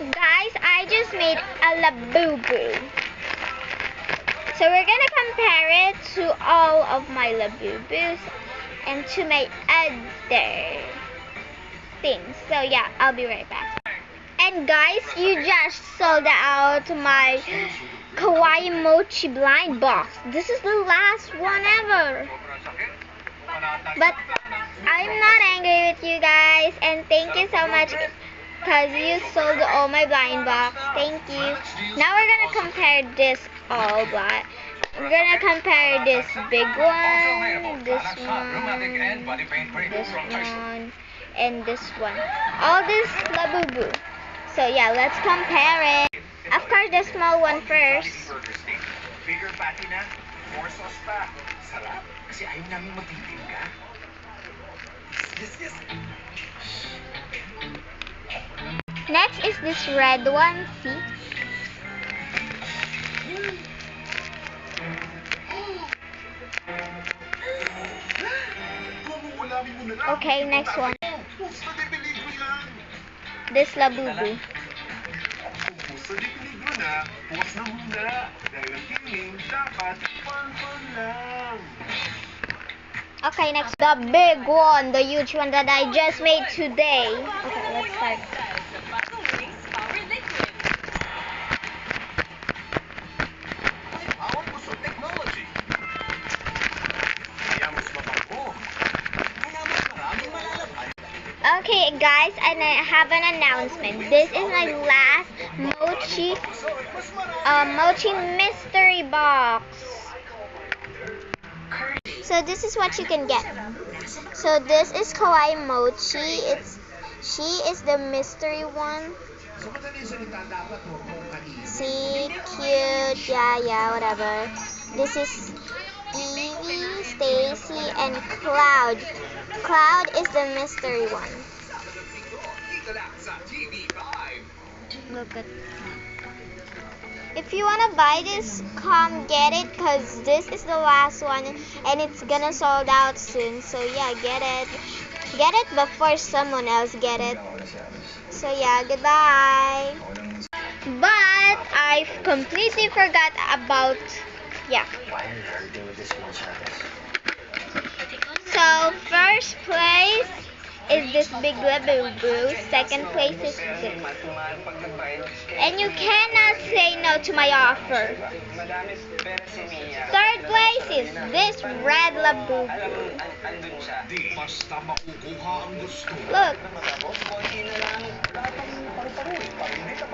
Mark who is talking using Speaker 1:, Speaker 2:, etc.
Speaker 1: Guys, I just made a Labubu. So we're gonna compare it to all of my Labubus and to my other things. So yeah, I'll be right back. And guys, you just sold out my Kawaii Mochi blind box. This is the last one ever. But I'm not angry with you guys, and thank you so much because you sold all my blind box. Thank you. Now we're gonna compare this all black. We're gonna compare this big one, this one, and this one. All this Labubu. So yeah, let's compare it. Of course, the small one first.
Speaker 2: Bigger patty na, more sauce pa. Sarap, kasi ayaw namin matitin ka. Yes.
Speaker 1: Next is this red one, see? Okay, next one. This Labubu. Okay, next, the big one, the huge one that I just made today. Okay, let's start. Okay, guys, and I have an announcement. This is my last Mochi mystery box. So this is what you can get. So this is Kawaii Mochi. She is the mystery one. See, cute, yeah, whatever. This is Evie, Stacy, and Cloud. Cloud is the mystery one. Look at. If you wanna buy this, come get it, cause this is the last one, and it's gonna sold out soon. So yeah, get it. Get it before someone else get it. So yeah, goodbye. But I completely forgot about So first place is this big Labubu. Second place is this. And you cannot say no to my offer. Third place is this red Labubu. Look.